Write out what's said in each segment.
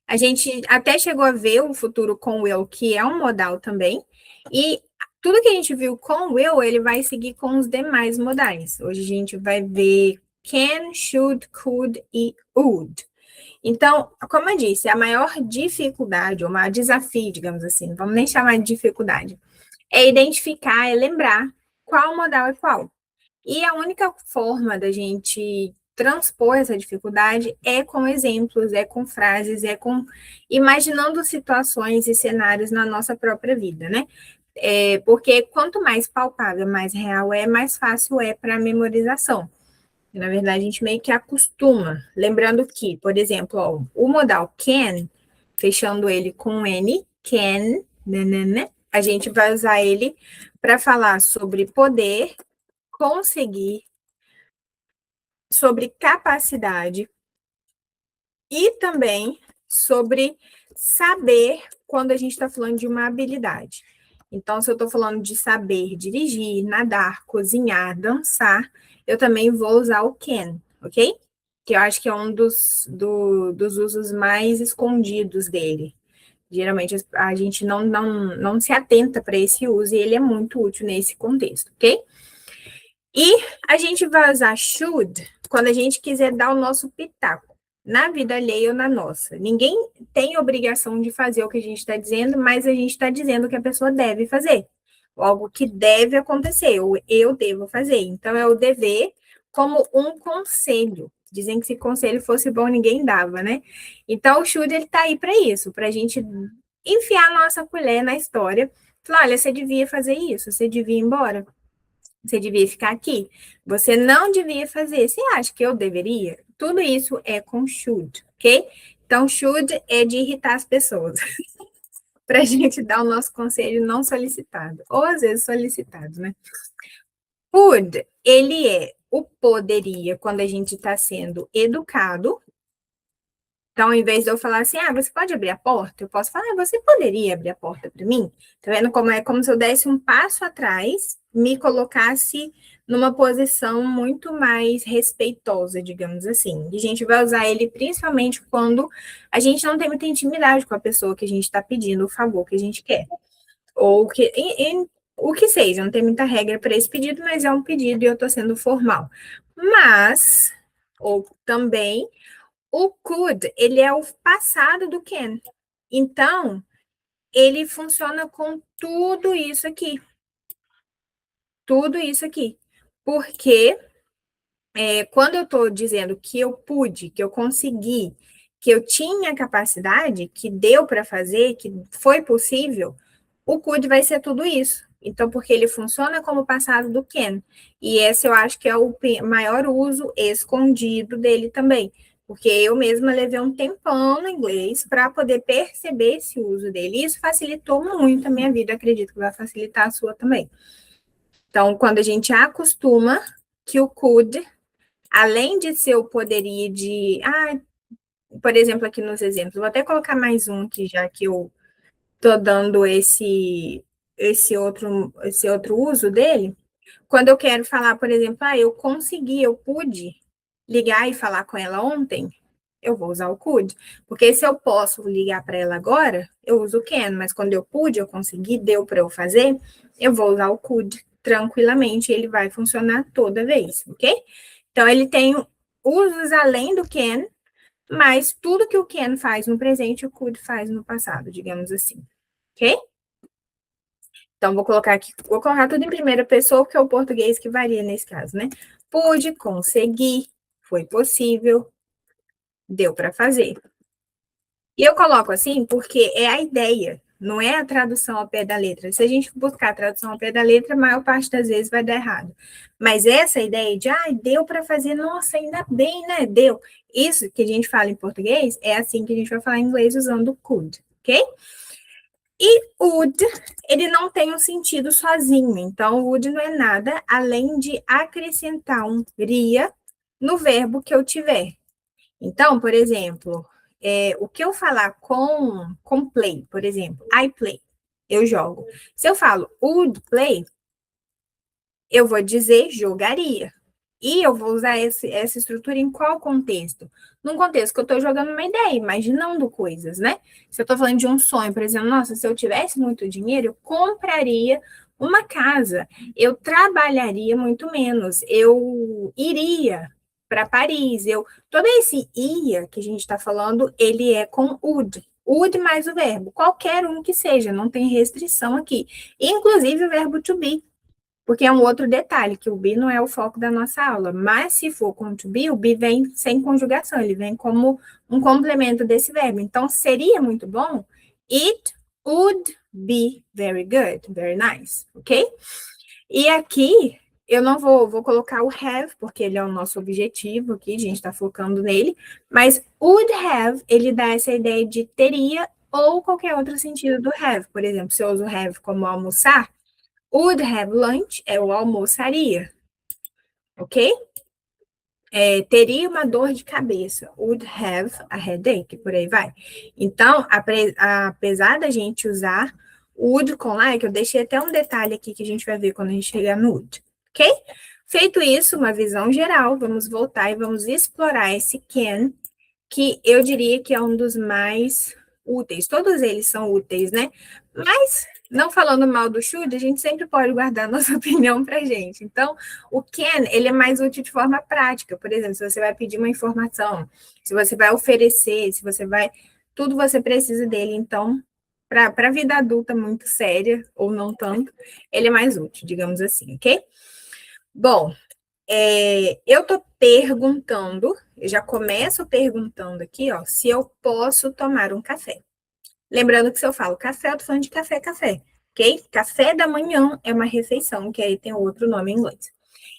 A gente até chegou a ver o futuro com will, que é um modal também, e tudo que a gente viu com will, ele vai seguir com os demais modais. Hoje a gente vai ver can, should, could e would. Então, como eu disse, a maior dificuldade, ou maior desafio, digamos assim, não vamos nem chamar de dificuldade, é identificar, é lembrar qual modal é qual. E a única forma da gente transpor essa dificuldade é com exemplos, é com frases, é com imaginando situações e cenários na nossa própria vida, né? Porque quanto mais palpável, mais real é, mais fácil é para a memorização. Na verdade, a gente meio que acostuma. Lembrando que, por exemplo, ó, o modal can, fechando ele com N, can, nanana, a gente vai usar ele para falar sobre poder, conseguir, sobre capacidade e também sobre saber quando a gente está falando de uma habilidade. Então, se eu estou falando de saber dirigir, nadar, cozinhar, dançar, eu também vou usar o can, ok? Que eu acho que é um dos usos mais escondidos dele. Geralmente a gente não se atenta para esse uso e ele é muito útil nesse contexto, ok? E a gente vai usar should quando a gente quiser dar o nosso pitaco, na vida alheia ou na nossa. Ninguém tem obrigação de fazer o que a gente está dizendo, mas a gente está dizendo que a pessoa deve fazer. Algo que deve acontecer, ou eu devo fazer. Então, é o dever como um conselho. Dizem que se conselho fosse bom, ninguém dava, né? Então, o should, ele está aí para isso, para a gente enfiar a nossa colher na história. Falar, olha, você devia fazer isso, você devia ir embora. Você devia ficar aqui. Você não devia fazer. Você acha que eu deveria? Tudo isso é com should, ok? Então, should é de irritar as pessoas. Para a gente dar o nosso conselho não solicitado. Ou às vezes solicitado, né? Would, ele é o poderia quando a gente está sendo educado. Então, ao invés de eu falar assim, você pode abrir a porta? Eu posso falar, você poderia abrir a porta para mim? Tá vendo como é como se eu desse um passo atrás, me colocasse numa posição muito mais respeitosa, digamos assim. E a gente vai usar ele principalmente quando a gente não tem muita intimidade com a pessoa que a gente está pedindo o favor que a gente quer. Ou que, o que seja, não tem muita regra para esse pedido, mas é um pedido e eu estou sendo formal. Mas, ou também o could, ele é o passado do can. Então, ele funciona com tudo isso aqui. Tudo isso aqui. Porque quando eu estou dizendo que eu pude, que eu consegui, que eu tinha capacidade, que deu para fazer, que foi possível, o could vai ser tudo isso. Então, porque ele funciona como passado do can. E esse eu acho que é o maior uso escondido dele também. Porque eu mesma levei um tempão no inglês para poder perceber esse uso dele. E isso facilitou muito a minha vida, acredito que vai facilitar a sua também. Então, quando a gente acostuma que o could, além de ser o poderia de. Por exemplo, aqui nos exemplos, vou até colocar mais um aqui, já que eu estou dando esse outro uso dele. Quando eu quero falar, por exemplo, eu consegui, eu pude ligar e falar com ela ontem, eu vou usar o could. Porque se eu posso ligar para ela agora, eu uso o can, mas quando eu pude, eu consegui, deu para eu fazer, eu vou usar o could tranquilamente, ele vai funcionar toda vez, ok? Então, ele tem usos além do can, mas tudo que o can faz no presente, o could faz no passado, digamos assim, ok? Então, vou colocar tudo em primeira pessoa, porque é o português que varia nesse caso, né? Pude, consegui, foi possível, deu para fazer. E eu coloco assim porque é a ideia, não é a tradução ao pé da letra. Se a gente buscar a tradução ao pé da letra, a maior parte das vezes vai dar errado. Mas essa ideia de, deu para fazer, nossa, ainda bem, né? Deu. Isso que a gente fala em português é assim que a gente vai falar em inglês usando could, ok? E would, ele não tem um sentido sozinho. Então, would não é nada além de acrescentar um ria no verbo que eu tiver. Então, por exemplo, o que eu falar com play, por exemplo, I play, eu jogo. Se eu falo would play, eu vou dizer jogaria. E eu vou usar essa estrutura em qual contexto? Num contexto que eu estou jogando uma ideia, imaginando coisas, né? Se eu estou falando de um sonho, por exemplo, nossa, se eu tivesse muito dinheiro, eu compraria uma casa, eu trabalharia muito menos, eu iria para Paris, todo esse ia que a gente está falando, ele é com would mais o verbo, qualquer um que seja, não tem restrição aqui, inclusive o verbo to be. Porque é um outro detalhe, que o be não é o foco da nossa aula. Mas se for com to be, o be vem sem conjugação, ele vem como um complemento desse verbo. Então, seria muito bom. It would be very good, very nice, ok? E aqui, eu não vou colocar o have, porque ele é o nosso objetivo aqui, a gente está focando nele. Mas would have, ele dá essa ideia de teria ou qualquer outro sentido do have. Por exemplo, se eu uso have como almoçar, would have lunch é o almoçaria, ok? Teria uma dor de cabeça. Would have a headache, por aí vai. Então, apesar da gente usar would com like, eu deixei até um detalhe aqui que a gente vai ver quando a gente chegar no would, ok? Feito isso, uma visão geral, vamos voltar e vamos explorar esse can, que eu diria que é um dos mais úteis. Todos eles são úteis, né? Mas, não falando mal do should, a gente sempre pode guardar nossa opinião para gente. Então, o can, ele é mais útil de forma prática. Por exemplo, se você vai pedir uma informação, se você vai oferecer, se você vai... Tudo você precisa dele. Então, para a vida adulta muito séria, ou não tanto, ele é mais útil, digamos assim, ok? Bom, eu estou perguntando, eu já começo perguntando aqui, ó, se eu posso tomar um café. Lembrando que se eu falo café, eu tô falando de café, ok? Café da manhã é uma refeição, que aí tem outro nome em inglês.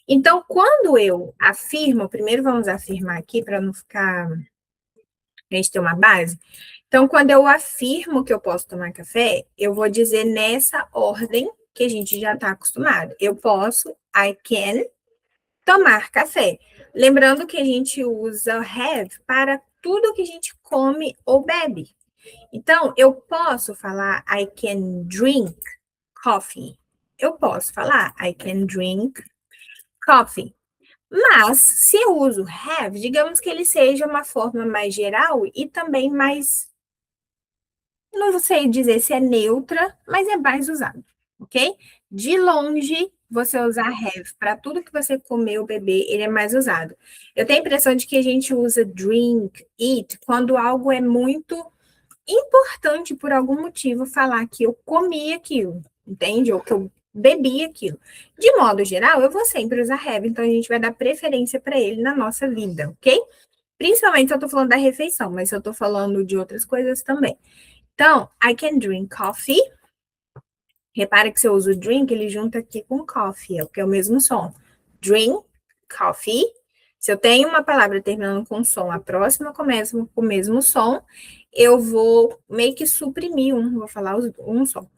Então, quando eu afirmo, primeiro vamos afirmar aqui para não ficar, a gente ter uma base. Então, quando eu afirmo que eu posso tomar café, eu vou dizer nessa ordem que a gente já está acostumado. Eu posso, I can, tomar café. Lembrando que a gente usa have para tudo que a gente come ou bebe. Então, eu posso falar I can drink coffee. Eu posso falar I can drink coffee. Mas, se eu uso have, digamos que ele seja uma forma mais geral e também mais, não sei dizer se é neutra, mas é mais usado, ok? De longe, você usar have para tudo que você comer ou beber, ele é mais usado. Eu tenho a impressão de que a gente usa drink, eat, quando algo é muito importante por algum motivo falar que eu comi aquilo, entende? Ou que eu bebi aquilo. De modo geral, eu vou sempre usar have, então a gente vai dar preferência para ele na nossa vida, ok? Principalmente se eu tô falando da refeição, mas se eu tô falando de outras coisas também. Então, I can drink coffee. Repara que se eu uso drink, ele junta aqui com coffee, que é o mesmo som. Drink, coffee. Se eu tenho uma palavra terminando com som, a próxima começa com o mesmo som, eu vou meio que suprimir vou falar um som.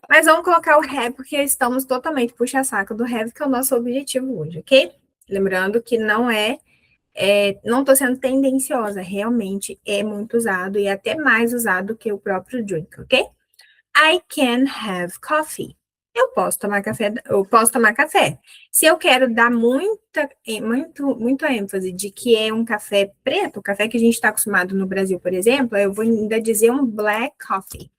Mas vamos colocar o have, porque estamos totalmente puxa-saco do have, que é o nosso objetivo hoje, ok? Lembrando que não não estou sendo tendenciosa, realmente é muito usado e até mais usado que o próprio drink, ok? I can have coffee. Eu posso tomar café, eu posso tomar café. Se eu quero dar muito ênfase de que é um café preto, o café que a gente está acostumado no Brasil, por exemplo, eu vou ainda dizer um black coffee.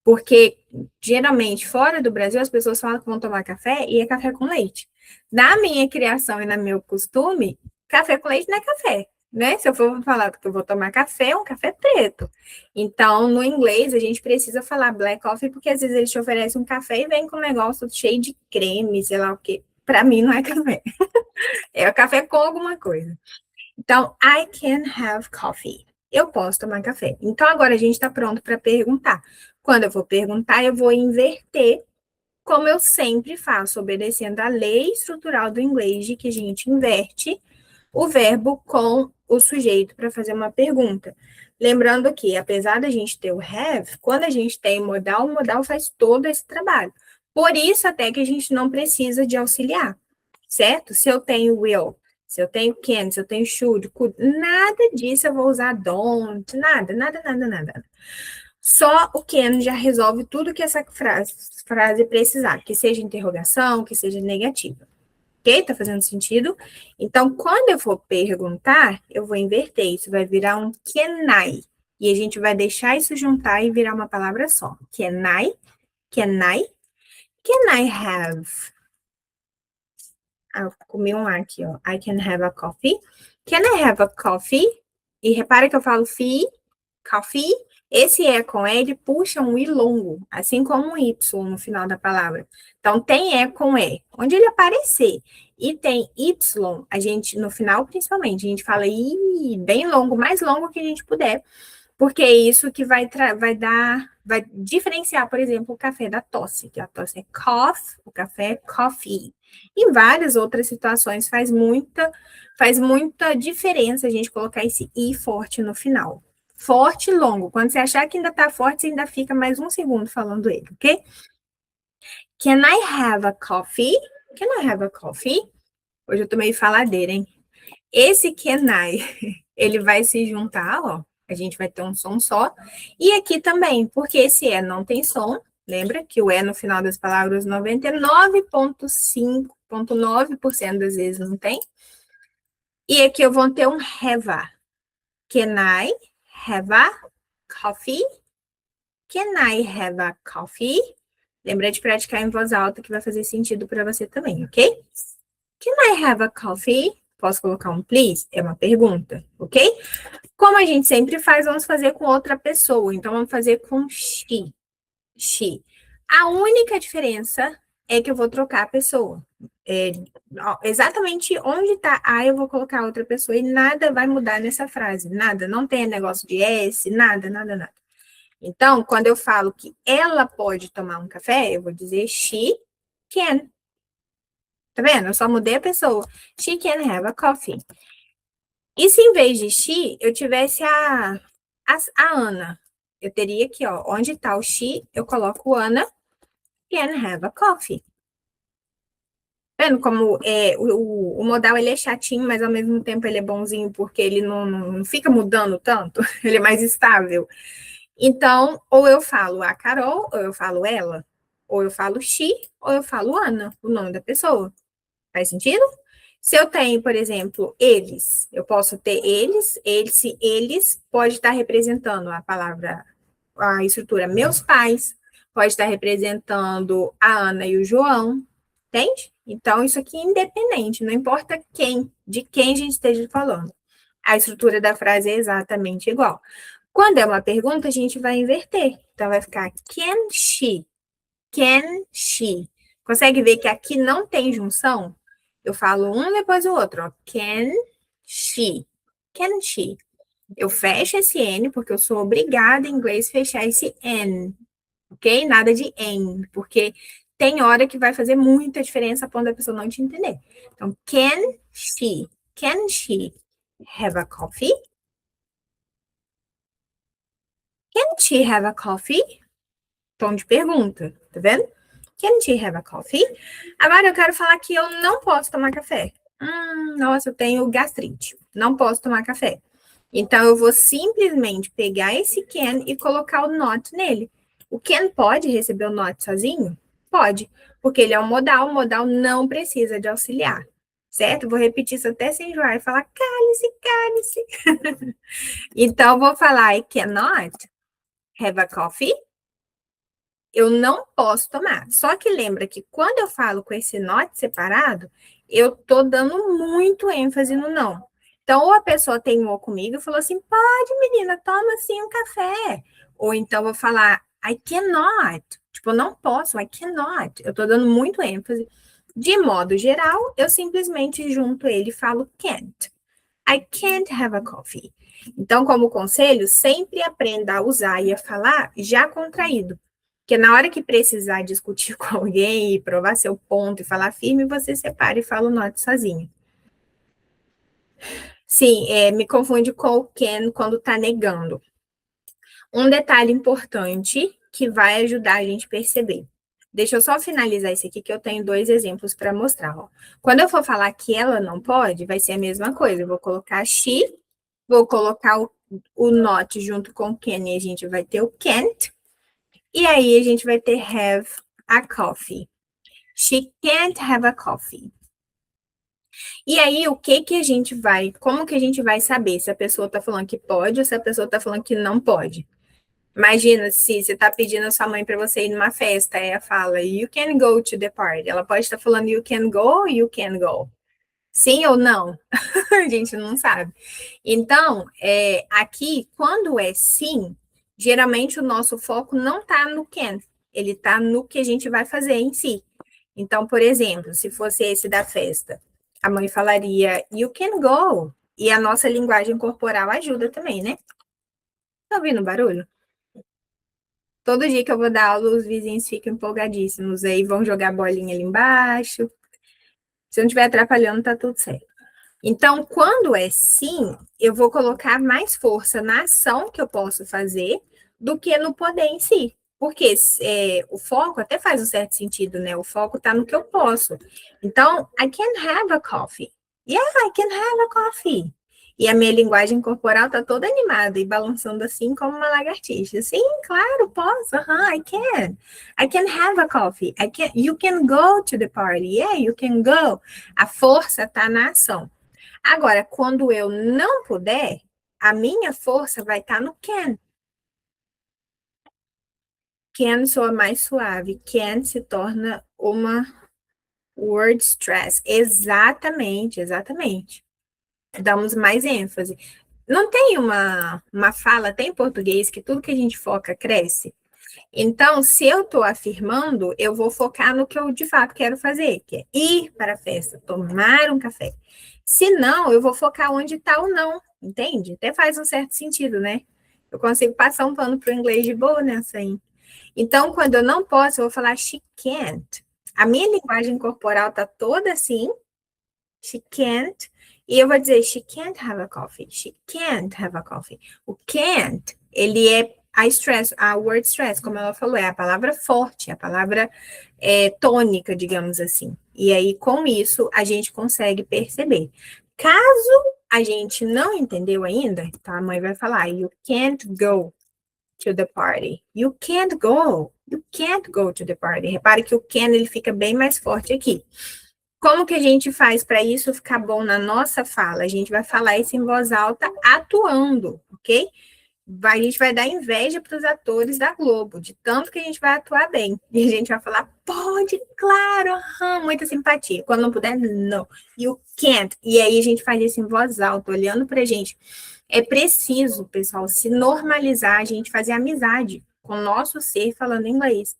Porque, geralmente, fora do Brasil, as pessoas falam que vão tomar café e é café com leite. Na minha criação e no meu costume, café com leite não é café, né? Se eu for falar que eu vou tomar café, é um café preto. Então, no inglês, a gente precisa falar black coffee, porque às vezes eles te oferecem um café e vem com um negócio cheio de creme, sei lá o quê. Para mim, não é café. É café com alguma coisa. Então, I can have coffee. Eu posso tomar café. Então, agora a gente está pronto para perguntar. Quando eu vou perguntar, eu vou inverter, como eu sempre faço, obedecendo a lei estrutural do inglês, de que a gente inverte o verbo com o sujeito para fazer uma pergunta. Lembrando que, apesar da gente ter o have, quando a gente tem modal, o modal faz todo esse trabalho. Por isso, até que a gente não precisa de auxiliar, certo? Se eu tenho will, se eu tenho can, se eu tenho should, could, nada disso eu vou usar don't, nada. Só o can já resolve tudo que essa frase precisar, que seja interrogação, que seja negativa. Ok? Tá fazendo sentido? Então, quando eu for perguntar, eu vou inverter. Isso vai virar um can I. E a gente vai deixar isso juntar e virar uma palavra só. Can I? Can I? Can I have? Ah, eu comi um A aqui, ó. I can have a coffee. Can I have a coffee? E repara que eu falo fi, coffee. Esse E com E, ele puxa um I longo, assim como um Y no final da palavra. Então, tem E com E, onde ele aparecer. E tem Y, a gente, no final, principalmente, a gente fala I bem longo, mais longo que a gente puder. Porque é isso que vai diferenciar, por exemplo, o café da tosse, que a tosse é cough, o café é coffee. Em várias outras situações faz muita diferença a gente colocar esse i forte no final. Forte e longo. Quando você achar que ainda tá forte, você ainda fica mais um segundo falando ele, ok? Can I have a coffee? Can I have a coffee? Hoje eu tô meio faladeira, hein? Esse can I, ele vai se juntar, ó. A gente vai ter um som só. E aqui também, porque esse E não tem som. Lembra que o E no final das palavras 99,5,9% das vezes não tem. E aqui eu vou ter um have a. Can I have a coffee? Can I have a coffee? Lembra de praticar em voz alta que vai fazer sentido para você também, ok? Can I have a coffee? Posso colocar um please? É uma pergunta, ok? Como a gente sempre faz, vamos fazer com outra pessoa. Então, vamos fazer com she. She. A única diferença é que eu vou trocar a pessoa. É, exatamente onde está A, eu vou colocar outra pessoa e nada vai mudar nessa frase. Nada. Não tem negócio de S, nada, nada, nada. Então, quando eu falo que ela pode tomar um café, eu vou dizer she can. Tá vendo? Eu só mudei a pessoa. She can have a coffee. E se em vez de she, eu tivesse a Ana? Eu teria aqui, ó, onde tá o she, eu coloco Ana can have a coffee. Vendo como o modal ele é chatinho, mas ao mesmo tempo ele é bonzinho, porque ele não fica mudando tanto, ele é mais estável. Então, ou eu falo a Carol, ou eu falo ela, ou eu falo she, ou eu falo Ana, o nome da pessoa. Faz sentido? Se eu tenho, por exemplo, eles, eu posso ter eles pode estar representando a palavra, a estrutura meus pais, pode estar representando a Ana e o João, entende? Então, isso aqui é independente, não importa de quem a gente esteja falando. A estrutura da frase é exatamente igual. Quando é uma pergunta, a gente vai inverter. Então, vai ficar can she? Can she? Consegue ver que aqui não tem junção? Eu falo um depois o outro, ó. Can she? Can she? Eu fecho esse N, porque eu sou obrigada em inglês a fechar esse N, ok? Nada de N, porque tem hora que vai fazer muita diferença a ponto da pessoa não te entender. Então, can she? Can she have a coffee? Can she have a coffee? Tom de pergunta, tá vendo? Can she have a coffee? Agora eu quero falar que eu não posso tomar café. Nossa, eu tenho gastrite. Não posso tomar café. Então, eu vou simplesmente pegar esse can e colocar o not nele. O can pode receber o not sozinho? Pode, porque ele é um modal. O modal não precisa de auxiliar. Certo? Vou repetir isso até sem enjoar e falar cale-se, cale-se. Então, vou falar I cannot have a coffee. Eu não posso tomar. Só que lembra que quando eu falo com esse not separado, eu tô dando muito ênfase no não. Então, ou a pessoa teimou comigo e falou assim: pode, menina, toma sim um café. Ou então vou falar: I cannot. Tipo, eu não posso, I cannot. Eu tô dando muito ênfase. De modo geral, eu simplesmente junto ele e falo can't. I can't have a coffee. Então, como conselho, sempre aprenda a usar e a falar já contraído. Porque na hora que precisar discutir com alguém e provar seu ponto e falar firme, você separa e fala o not sozinho. Sim, me confunde com o can quando está negando. Um detalhe importante que vai ajudar a gente a perceber. Deixa eu só finalizar esse aqui, que eu tenho dois exemplos para mostrar. Ó. Quando eu for falar que ela não pode, vai ser a mesma coisa. Eu vou colocar she, vou colocar o not junto com can e a gente vai ter o can't. E aí a gente vai ter have a coffee. She can't have a coffee. E aí, como que a gente vai saber se a pessoa está falando que pode ou se a pessoa está falando que não pode? Imagina se você está pedindo a sua mãe para você ir numa festa, aí ela fala, you can go to the party. Ela pode estar falando you can go ou you can go. Sim ou não? A gente não sabe. Então, aqui, quando é sim, geralmente o nosso foco não está no can, ele está no que a gente vai fazer em si. Então, por exemplo, se fosse esse da festa, a mãe falaria, you can go. E a nossa linguagem corporal ajuda também, né? Tá ouvindo barulho? Todo dia que eu vou dar aula, os vizinhos ficam empolgadíssimos. Aí vão jogar bolinha ali embaixo. Se não estiver atrapalhando, tá tudo certo. Então, quando é sim, eu vou colocar mais força na ação que eu posso fazer do que no poder em si. Porque o foco até faz um certo sentido, né? O foco está no que eu posso. Então, I can have a coffee. Yeah, I can have a coffee. E a minha linguagem corporal está toda animada e balançando assim como uma lagartixa. Sim, claro, posso. I can. I can have a coffee. You can go to the party. Yeah, you can go. A força está na ação. Agora, quando eu não puder, a minha força vai estar no can. Can soa mais suave. Can se torna uma word stress. Exatamente, exatamente. Damos mais ênfase. Não tem uma fala, até em português, que tudo que a gente foca cresce? Então, se eu estou afirmando, eu vou focar no que eu de fato quero fazer, que é ir para a festa, tomar um café. Se não, eu vou focar onde está o não, entende? Até faz um certo sentido, né? Eu consigo passar um pano para o inglês de boa nessa aí. Então, quando eu não posso, eu vou falar she can't. A minha linguagem corporal tá toda assim, she can't. E eu vou dizer, she can't have a coffee. She can't have a coffee. O can't, ele é a word stress, como ela falou, é a palavra forte, a palavra tônica, digamos assim. E aí, com isso, a gente consegue perceber. Caso a gente não entendeu ainda, tá? A mãe vai falar, you can't go to the party. You can't go. You can't go to the party. Repare que o can, ele fica bem mais forte aqui. Como que a gente faz para isso ficar bom na nossa fala? A gente vai falar isso em voz alta, atuando, ok? A gente vai dar inveja para os atores da Globo, de tanto que a gente vai atuar bem. E a gente vai falar, pode, claro, muita simpatia. Quando não puder, não. You can't. E aí a gente faz isso em voz alta, olhando para a gente. É preciso, pessoal, se normalizar, a gente fazer amizade com o nosso ser falando inglês.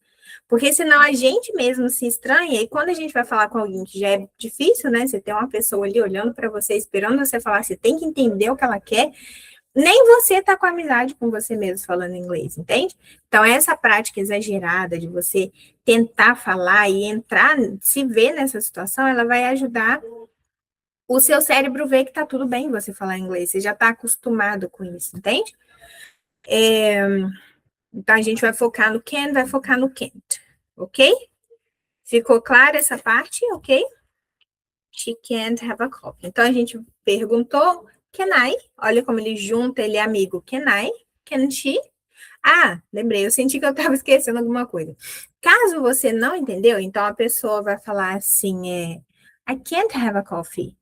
Porque senão a gente mesmo se estranha, e quando a gente vai falar com alguém que já é difícil, né? Você tem uma pessoa ali olhando para você, esperando você falar, você tem que entender o que ela quer, nem você tá com amizade com você mesmo falando inglês, entende? Então, essa prática exagerada de você tentar falar e entrar, se ver nessa situação, ela vai ajudar o seu cérebro ver que tá tudo bem você falar inglês, você já tá acostumado com isso, entende? Então, a gente vai focar no can, vai focar no can't, ok? Ficou clara essa parte, ok? She can't have a coffee. Então, a gente perguntou, can I? Olha como ele junta, ele é amigo. Can I? Can she? Ah, lembrei, eu senti que eu estava esquecendo alguma coisa. Caso você não entendeu, então a pessoa vai falar assim, I can't have a coffee.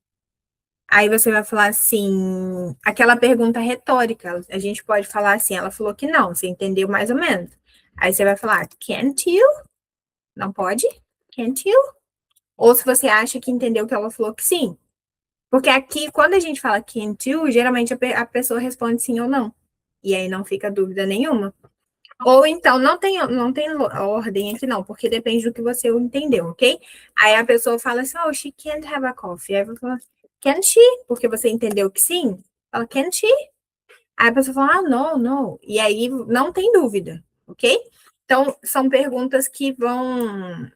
Aí você vai falar assim, aquela pergunta retórica, a gente pode falar assim, ela falou que não, você entendeu mais ou menos. Aí você vai falar, can't you? Não pode? Can't you? Ou se você acha que entendeu que ela falou que sim. Porque aqui, quando a gente fala can't you, geralmente a pessoa responde sim ou não. E aí não fica dúvida nenhuma. Ou então, não tem ordem aqui não, porque depende do que você entendeu, ok? Aí a pessoa fala assim, oh, she can't have a coffee. Aí você fala, can she? Porque você entendeu que sim. Fala, can she? Aí a pessoa fala, ah, no, no. E aí não tem dúvida, ok? Então, são perguntas que vão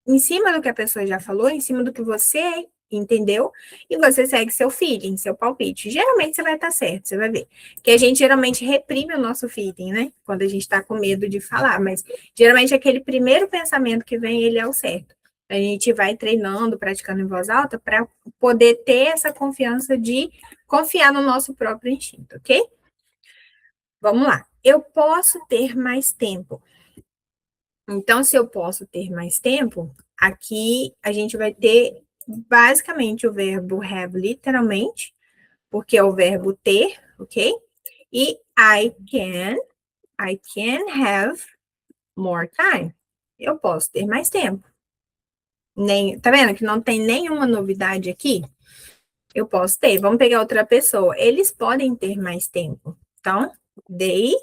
em cima do que a pessoa já falou, em cima do que você entendeu, e você segue seu feeling, seu palpite. Geralmente você vai estar certo, você vai ver. Que a gente geralmente reprime o nosso feeling, né? Quando a gente está com medo de falar, mas geralmente aquele primeiro pensamento que vem, ele é o certo. A gente vai treinando, praticando em voz alta, para poder ter essa confiança de confiar no nosso próprio instinto, ok? Vamos lá. Eu posso ter mais tempo. Então, se eu posso ter mais tempo, aqui a gente vai ter basicamente o verbo have, literalmente, porque é o verbo ter, ok? E I can have more time. Eu posso ter mais tempo. Tá vendo que não tem nenhuma novidade aqui? Eu posso ter. Vamos pegar outra pessoa. Eles podem ter mais tempo. Então, they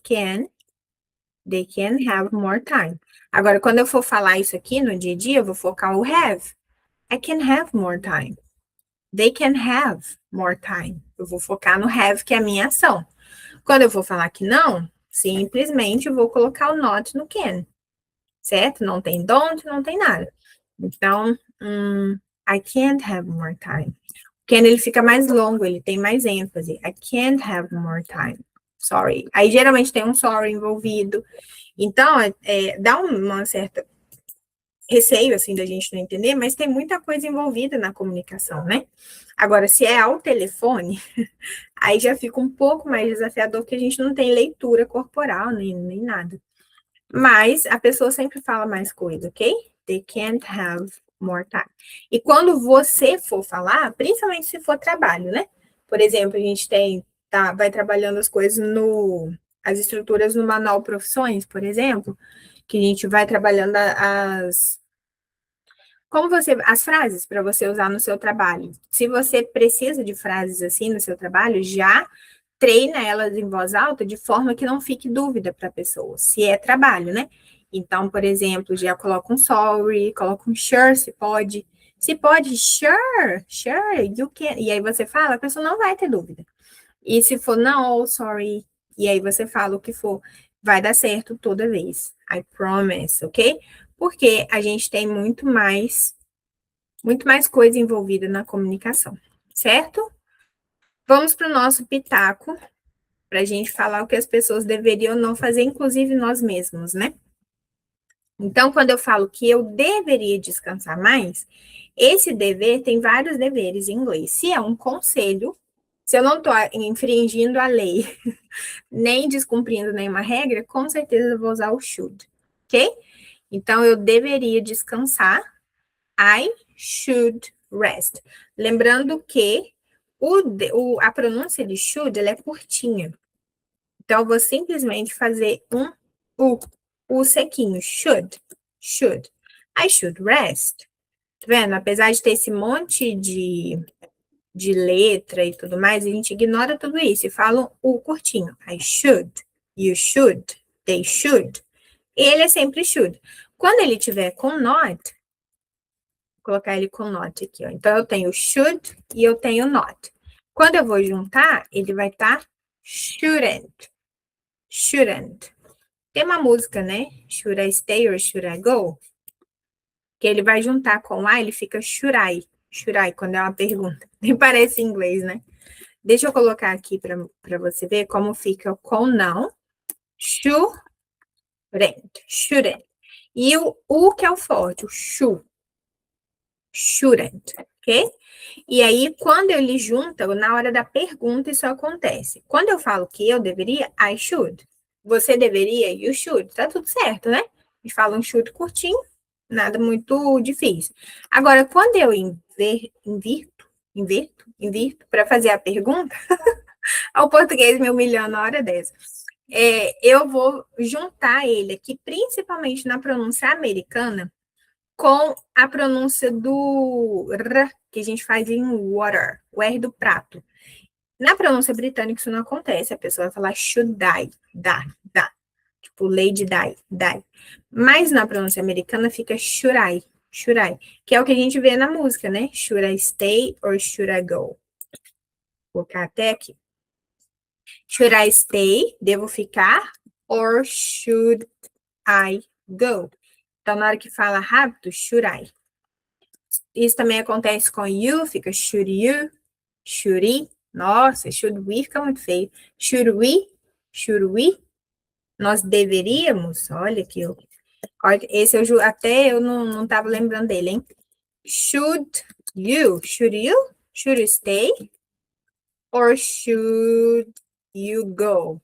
can They can have more time. Agora, quando eu for falar isso aqui no dia a dia, eu vou focar o have. I can have more time. They can have more time. Eu vou focar no have, que é a minha ação. Quando eu for falar que não, simplesmente eu vou colocar o not no can. Certo? Não tem don't, não tem nada. Então, I can't have more time. Can ele fica mais longo, ele tem mais ênfase. I can't have more time. Sorry. Aí geralmente tem um sorry envolvido. Então, dá uma certa receio, assim, da gente não entender, mas tem muita coisa envolvida na comunicação, né? Agora, se é ao telefone, aí já fica um pouco mais desafiador, porque a gente não tem leitura corporal, nem nada. Mas a pessoa sempre fala mais coisa, ok? They can't have more time. E quando você for falar, principalmente se for trabalho, né? Por exemplo, a gente vai trabalhando as coisas as estruturas no manual profissões, por exemplo, que a gente vai trabalhando as frases para você usar no seu trabalho. Se você precisa de frases assim no seu trabalho, já treina elas em voz alta de forma que não fique dúvida para a pessoa, se é trabalho, né? Então, por exemplo, já coloca um sorry, coloca um sure, se pode. Se pode, sure, you can. E aí você fala, a pessoa não vai ter dúvida. E se for não, sorry, e aí você fala o que for, vai dar certo toda vez. I promise, ok? Porque a gente tem muito mais coisa envolvida na comunicação, certo? Vamos para o nosso pitaco, para a gente falar o que as pessoas deveriam não fazer, inclusive nós mesmos, né? Então, quando eu falo que eu deveria descansar mais, esse dever tem vários deveres em inglês. Se é um conselho, se eu não estou infringindo a lei, nem descumprindo nenhuma regra, com certeza eu vou usar o should, ok? Então, eu deveria descansar. I should rest. Lembrando que a pronúncia de should ela é curtinha. Então, eu vou simplesmente fazer o sequinho. Should. I should rest. Tá vendo? Apesar de ter esse monte de letra e tudo mais, a gente ignora tudo isso e fala o curtinho. I should, you should, they should. Ele é sempre should. Quando ele tiver com not, vou colocar ele com not aqui, ó. Então, eu tenho should e eu tenho not. Quando eu vou juntar, ele vai estar shouldn't. Shouldn't. Tem uma música, né? Should I stay or should I go? Que ele vai juntar com I, ele fica should I. Should I, quando é uma pergunta. Nem parece em inglês, né? Deixa eu colocar aqui para você ver como fica com não. Shouldn't. Shouldn't. E o que é o forte, o shouldn't, ok? E aí, quando ele junta, na hora da pergunta, isso acontece. Quando eu falo que eu deveria, I should. Você deveria, you should. Tá tudo certo, né? E fala um should curtinho, nada muito difícil. Agora, quando eu invirto para fazer a pergunta, ao português me humilhando na hora dessa. Eu vou juntar ele aqui, principalmente na pronúncia americana, com a pronúncia do R, que a gente faz em water, o R do prato. Na pronúncia britânica isso não acontece, a pessoa vai falar should die, dá. Tipo, lady die. Mas na pronúncia americana fica should I, que é o que a gente vê na música, né? Should I stay or should I go? Vou colocar até aqui. Should I stay? Devo ficar? Or should I go? Então, na hora que fala rápido, should I. Isso também acontece com you, fica should you, should he. Nossa, should we fica muito feio. Should we. Nós deveríamos, olha aqui, esse até eu não estava lembrando dele, hein? Should you stay or should you go?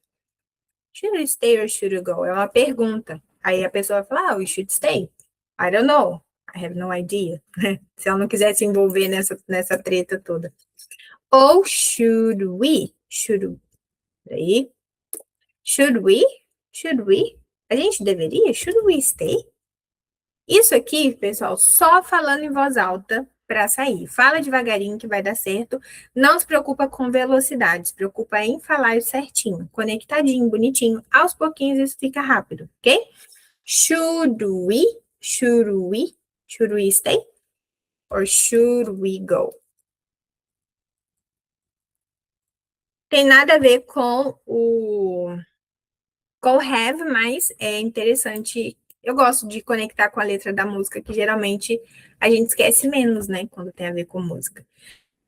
Should you stay or should you go? É uma pergunta. Aí a pessoa fala, we should stay. I don't know. I have no idea. Se ela não quiser se envolver nessa treta toda. Ou should we? Aí. Should we? Should we? A gente deveria? Should we stay? Isso aqui, pessoal, só falando em voz alta para sair. Fala devagarinho que vai dar certo. Não se preocupa com velocidade, se preocupa em falar certinho, conectadinho, bonitinho. Aos pouquinhos isso fica rápido, ok? Should we? Should we? Should we stay? Or should we go? Tem nada a ver com o have, mas é interessante. Eu gosto de conectar com a letra da música, que geralmente a gente esquece menos, né, quando tem a ver com música.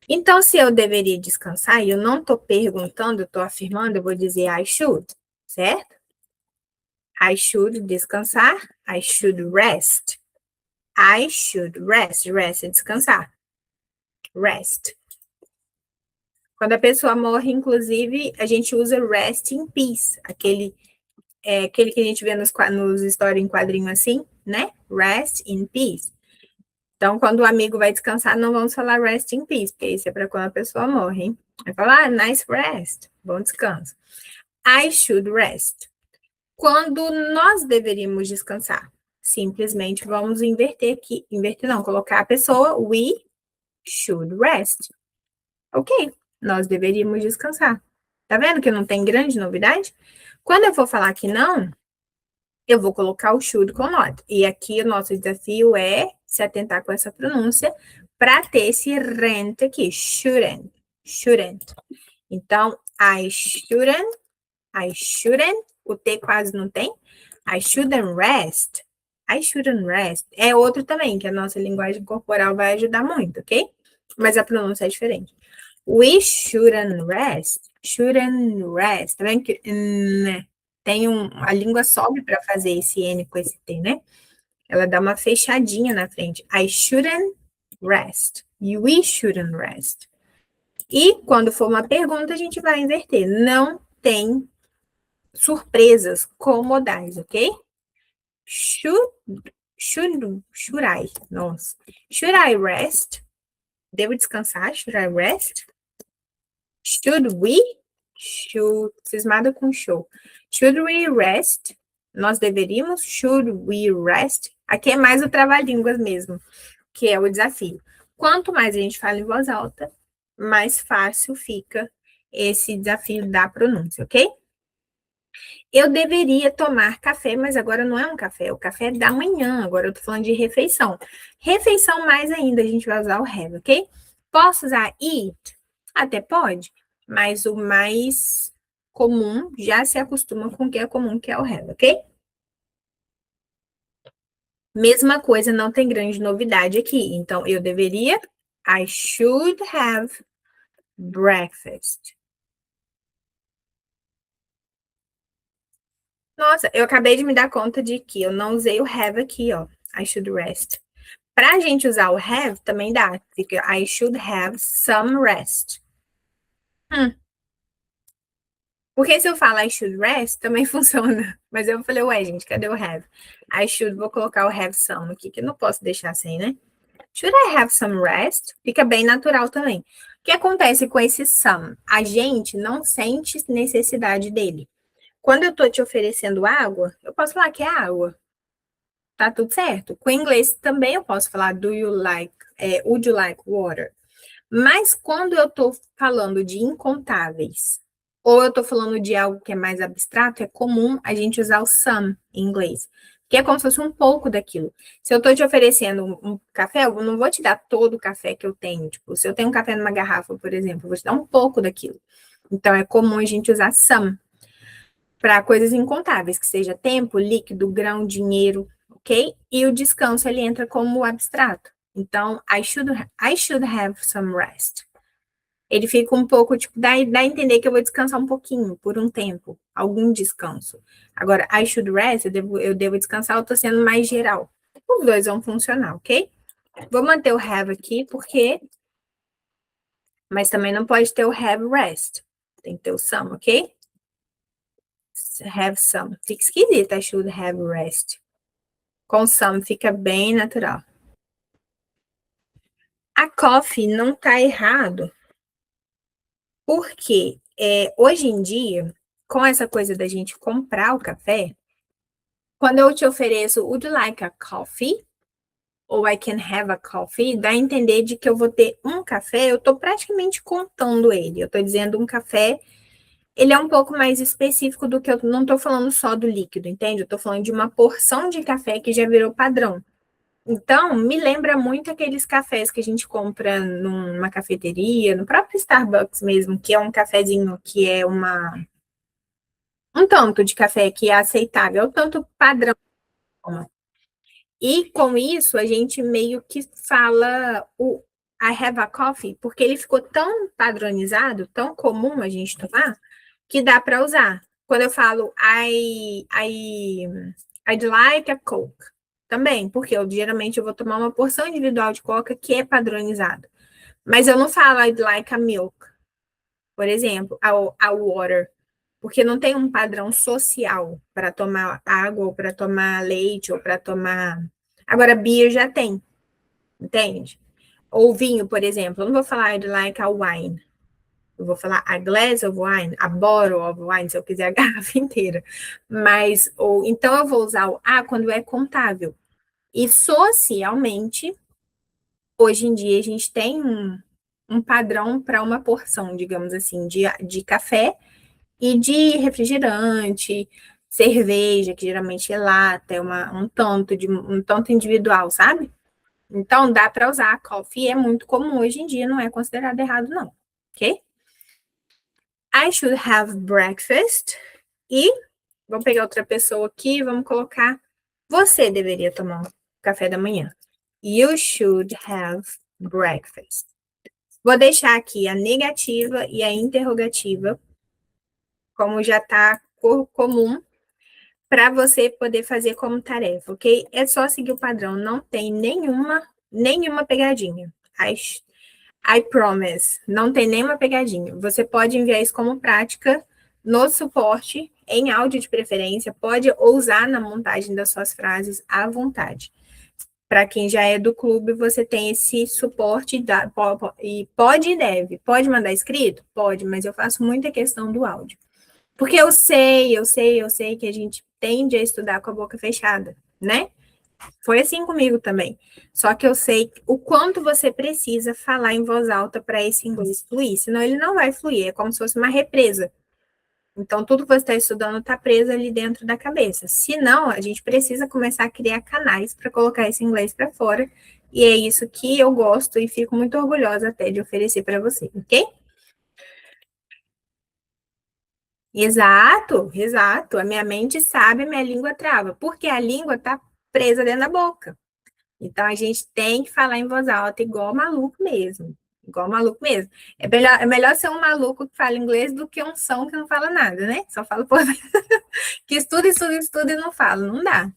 Então, se eu deveria descansar, e eu não estou perguntando, eu estou afirmando, eu vou dizer I should, certo? I should descansar, I should rest. I should rest. Rest é descansar. Rest. Quando a pessoa morre, inclusive, a gente usa rest in peace, aquele que a gente vê nos histórias em quadrinho assim, né? Rest in peace. Então, quando o amigo vai descansar, não vamos falar rest in peace, porque isso é para quando a pessoa morre, hein? Vai falar, nice rest, bom descanso. I should rest. Quando nós deveríamos descansar? Simplesmente vamos inverter aqui. Inverter não, colocar a pessoa, we should rest. Ok, nós deveríamos descansar. Tá vendo que não tem grande novidade? Quando eu for falar que não, eu vou colocar o should com not. E aqui o nosso desafio é se atentar com essa pronúncia para ter esse rent aqui, shouldn't, shouldn't. Então, I shouldn't, o T quase não tem. I shouldn't rest. I shouldn't rest. É outro também, que a nossa linguagem corporal vai ajudar muito, ok? Mas a pronúncia é diferente. We shouldn't rest. Shouldn't rest. Tá vendo que tem a língua sobe para fazer esse N com esse T, né? Ela dá uma fechadinha na frente. I shouldn't rest. We shouldn't rest. E quando for uma pergunta, a gente vai inverter. Não tem surpresas com modais, ok? Should I? Nossa. Should I rest? Devo descansar? Should I rest? Should we? Cismada com show. Should we rest? Nós deveríamos? Should we rest? Aqui é mais o trava-línguas mesmo, que é o desafio. Quanto mais a gente fala em voz alta, mais fácil fica esse desafio da pronúncia, ok? Eu deveria tomar café, mas agora não é um café, é o café da manhã. Agora eu tô falando de refeição. Refeição mais ainda, a gente vai usar o have, ok? Posso usar eat? Até pode, mas o mais comum já se acostuma com o que é comum, que é o have, ok? Mesma coisa, não tem grande novidade aqui. Então, eu deveria, I should have breakfast. Nossa, eu acabei de me dar conta de que eu não usei o have aqui, ó. I should rest. Pra gente usar o have, também dá. Fica I should have some rest. Porque se eu falar I should rest, também funciona. Mas eu falei, ué, gente, cadê o have? I should, vou colocar o have some aqui, que eu não posso deixar sem, né? Should I have some rest? Fica bem natural também. O que acontece com esse some? A gente não sente necessidade dele. Quando eu tô te oferecendo água, eu posso falar que é água. Tá tudo certo. Com o inglês também eu posso falar would you like water? Mas quando eu tô falando de incontáveis, ou eu tô falando de algo que é mais abstrato, é comum a gente usar o some em inglês, que é como se fosse um pouco daquilo. Se eu tô te oferecendo um café, eu não vou te dar todo o café que eu tenho. Tipo, se eu tenho um café numa garrafa, por exemplo, eu vou te dar um pouco daquilo. Então, é comum a gente usar some para coisas incontáveis, que seja tempo, líquido, grão, dinheiro, ok? E o descanso, ele entra como abstrato. Então, I should have some rest. Ele fica um pouco, tipo, dá a entender que eu vou descansar um pouquinho, por um tempo, algum descanso. Agora, I should rest, eu devo descansar, eu tô sendo mais geral. Os dois vão funcionar, ok? Vou manter o have aqui, porque... Mas também não pode ter o have rest. Tem que ter o some, ok? Have some. Fica esquisito, I should have rest. Com some fica bem natural. A coffee não tá errado, porque hoje em dia, com essa coisa da gente comprar o café, quando eu te ofereço, would you like a coffee? Ou I can have a coffee, dá a entender de que eu vou ter um café, eu estou praticamente contando ele. Eu estou dizendo um café, ele é um pouco mais específico do que eu não estou falando só do líquido, entende? Eu estou falando de uma porção de café que já virou padrão. Então, me lembra muito aqueles cafés que a gente compra numa cafeteria, no próprio Starbucks mesmo, que é um cafezinho que é um tanto de café que é aceitável, o tanto padrão. E com isso, a gente meio que fala o I have a coffee, porque ele ficou tão padronizado, tão comum a gente tomar, que dá para usar. Quando eu falo I'd like a Coke, também, porque geralmente eu vou tomar uma porção individual de Coca que é padronizado. Mas eu não falo I'd like a milk, por exemplo, a water, porque não tem um padrão social para tomar água, ou para tomar leite, ou para tomar. Agora, beer já tem, entende? Ou vinho, por exemplo. Eu não vou falar I'd like a wine. Eu vou falar a glass of wine, a bottle of wine, se eu quiser a garrafa inteira. Mas, ou então eu vou usar o a quando é contável. E socialmente, hoje em dia, a gente tem um padrão para uma porção, digamos assim, de café e de refrigerante, cerveja, que geralmente é lata, é um tanto individual, sabe? Então dá para usar a coffee, é muito comum hoje em dia, não é considerado errado, não. Ok? I should have breakfast. E vamos pegar outra pessoa aqui, vamos colocar. Você deveria tomar um café da manhã. You should have breakfast. Vou deixar aqui a negativa e a interrogativa, como já está comum, para você poder fazer como tarefa, ok? É só seguir o padrão, não tem nenhuma pegadinha. I promise, não tem nenhuma pegadinha. Você pode enviar isso como prática no suporte, em áudio de preferência, pode usar na montagem das suas frases à vontade. Para quem já é do clube, você tem esse suporte e pode e deve. Pode mandar escrito? Pode, mas eu faço muita questão do áudio. Porque eu sei que a gente tende a estudar com a boca fechada, né? Foi assim comigo também. Só que eu sei o quanto você precisa falar em voz alta para esse inglês fluir, senão ele não vai fluir. É como se fosse uma represa. Então, tudo que você está estudando está preso ali dentro da cabeça. Se não, a gente precisa começar a criar canais para colocar esse inglês para fora. E é isso que eu gosto e fico muito orgulhosa até de oferecer para você, ok? Exato, exato. A minha mente sabe, a minha língua trava, porque a língua está presa dentro da boca. Então a gente tem que falar em voz alta, igual maluco mesmo. Igual maluco mesmo. É melhor ser um maluco que fala inglês do que um são que não fala nada, né? Só fala por que estuda e não fala. Não dá.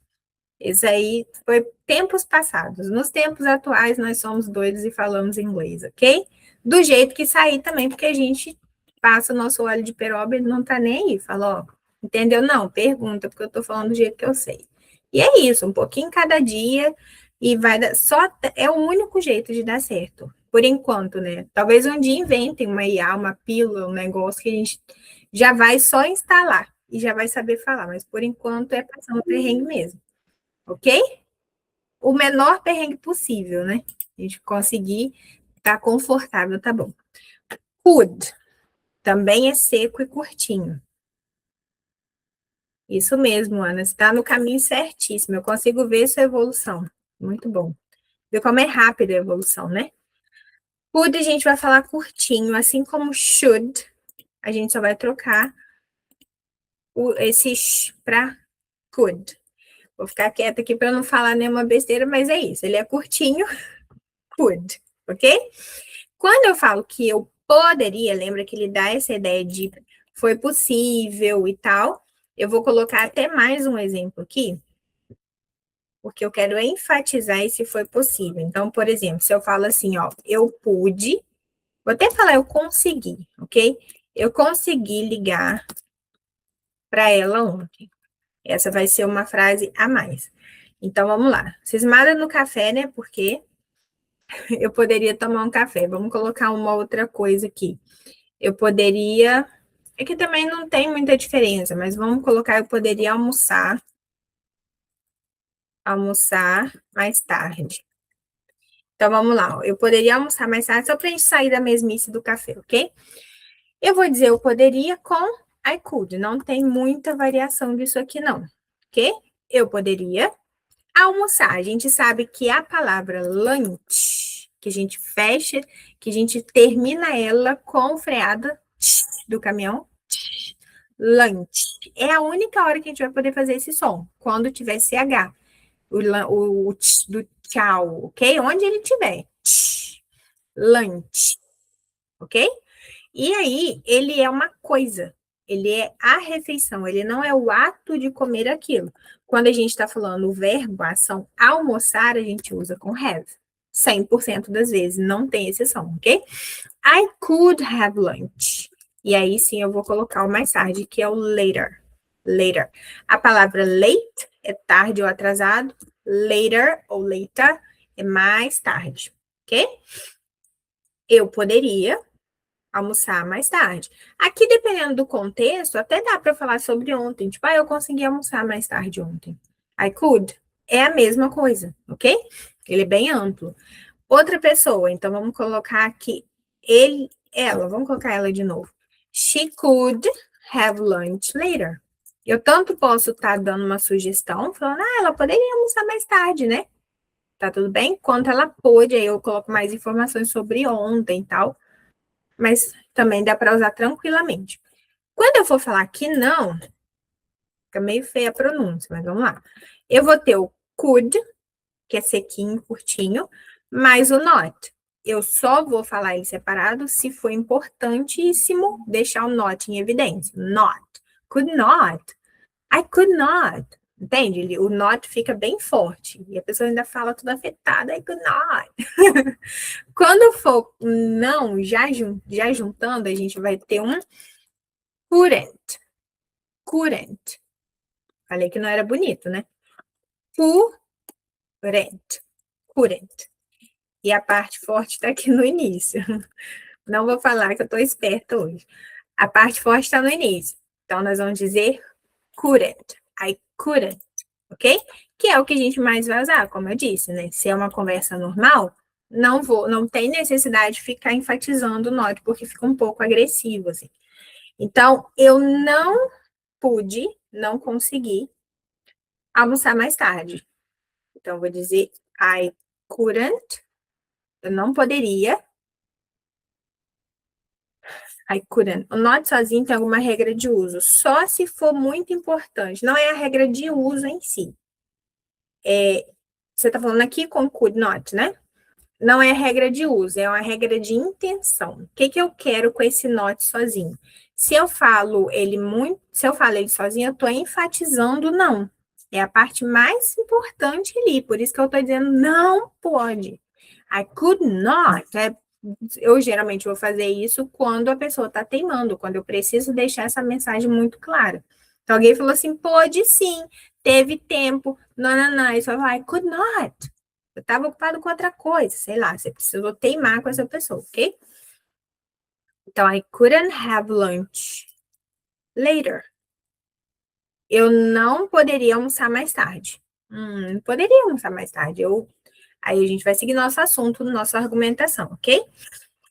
Isso aí foi tempos passados. Nos tempos atuais, nós somos doidos e falamos inglês, ok? Do jeito que sair também, porque a gente passa o nosso óleo de peroba e não tá nem aí. Fala, ó, entendeu? Não, pergunta, porque eu tô falando do jeito que eu sei. E é isso, um pouquinho cada dia e vai dar. É o único jeito de dar certo. Por enquanto, né? Talvez um dia inventem uma IA, uma pílula, um negócio que a gente já vai só instalar e já vai saber falar, mas por enquanto é passando perrengue mesmo, ok? O menor perrengue possível, né? A gente conseguir estar confortável, tá bom. Could também é seco e curtinho. Isso mesmo, Ana. Você está no caminho certíssimo. Eu consigo ver sua evolução. Muito bom. Ver como é rápida a evolução, né? Could a gente vai falar curtinho, assim como should, a gente só vai trocar esse para could. Vou ficar quieta aqui para não falar nenhuma besteira, mas é isso. Ele é curtinho, could, ok? Quando eu falo que eu poderia, lembra que ele dá essa ideia de foi possível e tal. Eu vou colocar até mais um exemplo aqui, porque eu quero enfatizar esse foi possível. Então, por exemplo, se eu falo assim, ó, eu pude, vou até falar eu consegui, ok? Eu consegui ligar para ela ontem. Essa vai ser uma frase a mais. Então, vamos lá. Cismada no café, né? Porque Eu poderia tomar um café. Vamos colocar uma outra coisa aqui. Eu poderia. É que também não tem muita diferença, mas vamos colocar, eu poderia almoçar mais tarde. Então vamos lá, ó. Eu poderia almoçar mais tarde só para a gente sair da mesmice do café, ok? Eu vou dizer eu poderia com I could. Não tem muita variação disso aqui, não. Ok? Eu poderia almoçar. A gente sabe que a palavra lunch, que a gente fecha, que a gente termina ela com o freado do caminhão. Lunch. É a única hora que a gente vai poder fazer esse som, quando tiver CH. O do tchau, ok? Onde ele tiver. Lunch. Ok? E aí, ele é uma coisa. Ele é a refeição, ele não é o ato de comer aquilo. Quando a gente está falando o verbo, a ação almoçar, a gente usa com have. 100% das vezes, não tem exceção, ok? I could have lunch. E aí sim eu vou colocar o mais tarde, que é o later. Later. A palavra late é tarde ou atrasado. Later ou later é mais tarde, ok? Eu poderia almoçar mais tarde. Aqui, dependendo do contexto, até dá para falar sobre ontem. Tipo, eu consegui almoçar mais tarde ontem. I could. É a mesma coisa, ok? Ele é bem amplo. Outra pessoa, então vamos colocar aqui ela, vamos colocar ela de novo. She could have lunch later. Eu tanto posso estar dando uma sugestão, falando, ela poderia almoçar mais tarde, né? Tá tudo bem? Quanto ela pôde, aí eu coloco mais informações sobre ontem e tal. Mas também dá para usar tranquilamente. Quando eu for falar que não, fica meio feia a pronúncia, mas vamos lá. Eu vou ter o could, que é sequinho, curtinho, mais o not. Eu só vou falar ele separado se for importantíssimo deixar o not em evidência. Not. Could not. I could not. Entende? O not fica bem forte. E a pessoa ainda fala tudo afetada. I could not. Quando for não, já juntando, a gente vai ter um couldn't. Couldn't. Falei que não era bonito, né? Couldn't. Couldn't. E a parte forte está aqui no início. Não vou falar que eu estou esperta hoje. A parte forte está no início. Então, nós vamos dizer couldn't. I couldn't. Ok? Que é o que a gente mais vai usar, como eu disse, né? Se é uma conversa normal, não tem necessidade de ficar enfatizando o not, porque fica um pouco agressivo, assim. Então, eu não pude, não consegui almoçar mais tarde. Então, vou dizer I couldn't. Eu não poderia. I couldn't. O not sozinho tem alguma regra de uso. Só se for muito importante. Não é a regra de uso em si. Você está falando aqui com could not, né? Não é regra de uso, é uma regra de intenção. O que eu quero com esse not sozinho? Se eu falo ele sozinho, eu estou enfatizando o não. É a parte mais importante ali, por isso que eu estou dizendo não pode. I could not. Eu geralmente vou fazer isso quando a pessoa está teimando, quando eu preciso deixar essa mensagem muito clara. Então, alguém falou assim, pode sim, teve tempo, não, e só vai, I could not. Eu estava ocupado com outra coisa, sei lá, você precisou teimar com essa pessoa, ok? Então, I couldn't have lunch later. Eu não poderia almoçar mais tarde. Não poderia almoçar mais tarde. Aí a gente vai seguir nosso assunto, nossa argumentação, ok?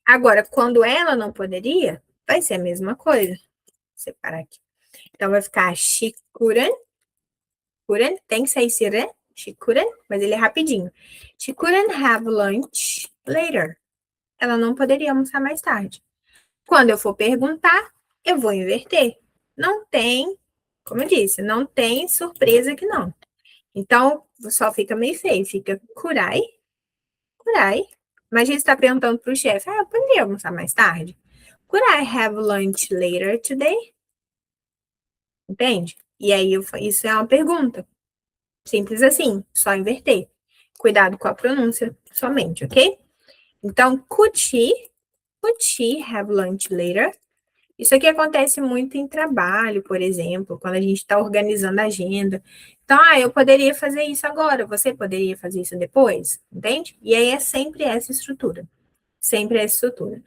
Agora, quando ela não poderia, vai ser a mesma coisa. Vou separar aqui. Então, vai ficar she couldn't. Tem que sair sire. She couldn't, mas ele é rapidinho. She couldn't have lunch later. Ela não poderia almoçar mais tarde. Quando eu for perguntar, eu vou inverter. Não tem, como eu disse, não tem surpresa que não. Então, só fica meio feio. Fica curai. Imagina você está perguntando para o chefe, eu poderia almoçar mais tarde? Could I have lunch later today? Entende? E aí, isso é uma pergunta. Simples assim, só inverter. Cuidado com a pronúncia somente, ok? Então, could she have lunch later? Isso aqui acontece muito em trabalho, por exemplo, quando a gente está organizando a agenda. Então, eu poderia fazer isso agora, você poderia fazer isso depois, entende? E aí é sempre essa estrutura. Sempre essa estrutura.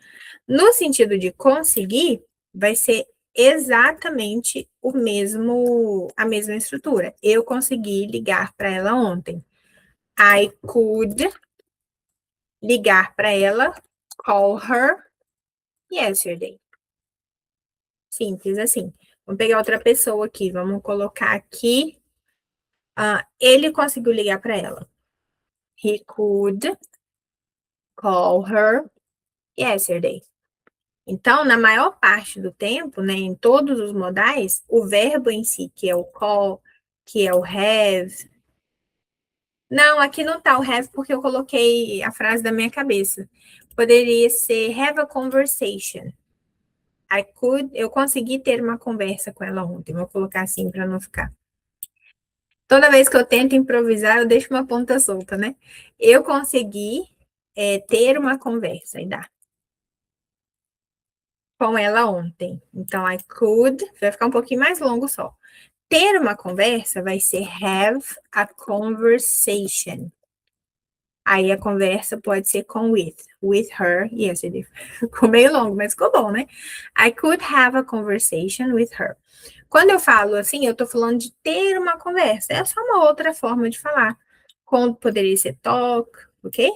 No sentido de conseguir, vai ser exatamente a mesma estrutura. Eu consegui ligar para ela ontem. I could ligar para ela, call her yesterday. Simples assim. Vamos pegar outra pessoa aqui. Vamos colocar aqui. Ele conseguiu ligar para ela. He could call her yesterday. Então, na maior parte do tempo, né, em todos os modais, o verbo em si, que é o call, que é o have. Não, aqui não tá o have porque eu coloquei a frase da minha cabeça. Poderia ser have a conversation. Eu consegui ter uma conversa com ela ontem. Vou colocar assim para não ficar. Toda vez que eu tento improvisar, eu deixo uma ponta solta, né? Eu consegui ter uma conversa e dá com ela ontem. Então, I could, vai ficar um pouquinho mais longo só. Ter uma conversa vai ser have a conversation. Aí a conversa pode ser com with her. Yes, it ficou meio longo, mas ficou bom, né? I could have a conversation with her. Quando eu falo assim, eu tô falando de ter uma conversa. É só uma outra forma de falar. Como poderia ser talk, ok?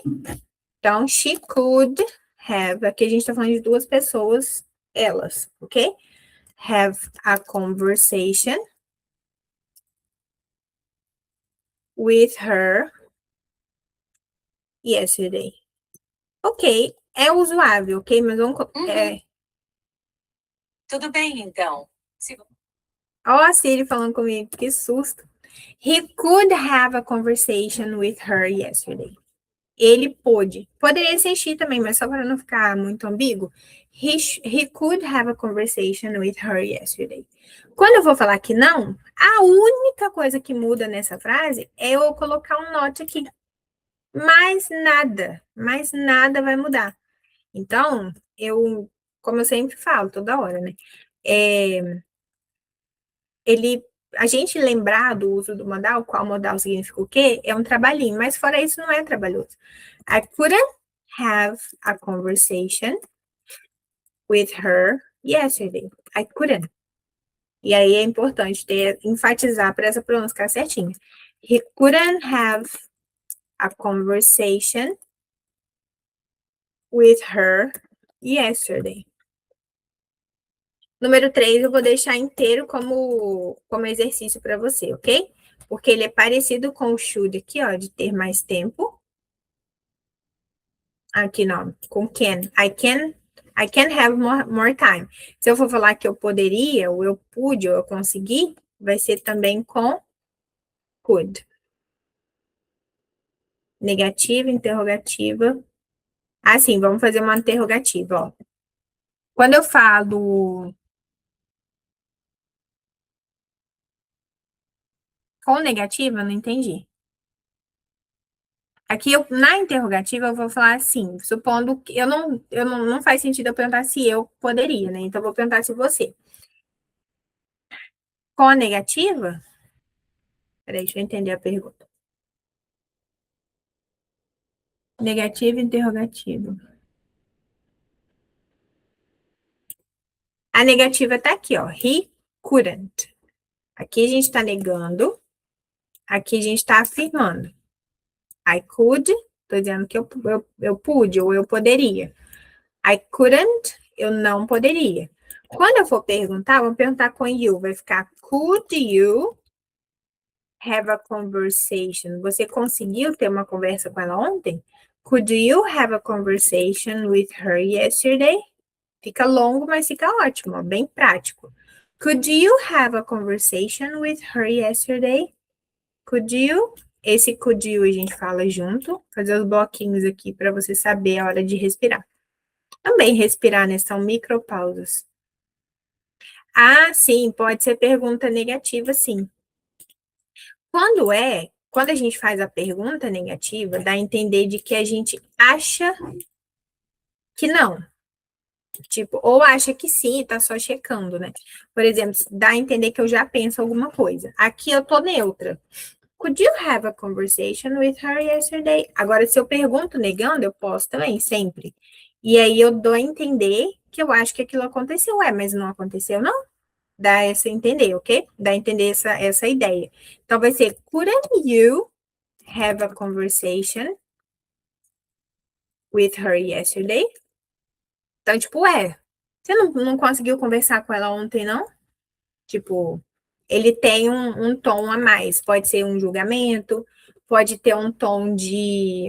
Então, she could have. Aqui a gente tá falando de duas pessoas, elas, ok? Have a conversation with her yesterday. Ok, é usuável, ok? Mas vamos. Tudo bem, então. Ó, a Siri falando comigo, que susto. He could have a conversation with her yesterday. Ele pôde. Poderia ser she também, mas só para não ficar muito ambíguo. He could have a conversation with her yesterday. Quando eu vou falar que não, a única coisa que muda nessa frase é eu colocar um not aqui. Mais nada vai mudar. Então, como eu sempre falo, toda hora, né? A gente lembrar do uso do modal, qual modal significa o quê, é um trabalhinho, mas fora isso não é trabalhoso. I couldn't have a conversation with her yesterday. I couldn't. E aí é importante enfatizar para essa pronúncia ficar certinha. He couldn't have a conversation with her yesterday. Número 3, eu vou deixar inteiro como exercício para você, ok? Porque ele é parecido com o should aqui, ó, de ter mais tempo. Aqui não, com can. I can have more time. Se eu for falar que eu poderia, ou eu pude, ou eu consegui, vai ser também com could. Negativa, interrogativa. Sim, vamos fazer uma interrogativa, ó. Quando eu falo com negativa, eu não entendi. Aqui, na interrogativa, eu vou falar assim, supondo que não faz sentido eu perguntar se eu poderia, né? Então, eu vou perguntar se você. Com a negativa? Peraí, deixa eu entender a pergunta. Negativa e interrogativa. A negativa tá aqui, ó. He couldn't. Aqui a gente tá negando. Aqui a gente tá afirmando. I could, tô dizendo que eu pude ou eu poderia. I couldn't, eu não poderia. Quando eu for perguntar, vou perguntar com you. Vai ficar could you have a conversation? Você conseguiu ter uma conversa com ela ontem? Could you have a conversation with her yesterday? Fica longo, mas fica ótimo, ó, bem prático. Could you have a conversation with her yesterday? Could you? Esse could you a gente fala junto, fazer os bloquinhos aqui para você saber a hora de respirar. Também respirar, né? São micropausas. Sim, pode ser pergunta negativa, sim. Quando a gente faz a pergunta negativa, dá a entender de que a gente acha que não. Tipo, ou acha que sim, tá só checando, né? Por exemplo, dá a entender que eu já penso alguma coisa. Aqui eu tô neutra. Could you have a conversation with her yesterday? Agora, se eu pergunto negando, eu posso também, sempre. E aí eu dou a entender que eu acho que aquilo aconteceu. Mas não aconteceu, não? Dá essa a entender, ok? Dá a entender essa ideia. Então, vai ser, couldn't you have a conversation with her yesterday? Então, tipo, você não conseguiu conversar com ela ontem, não? Tipo, ele tem um tom a mais. Pode ser um julgamento, pode ter um tom de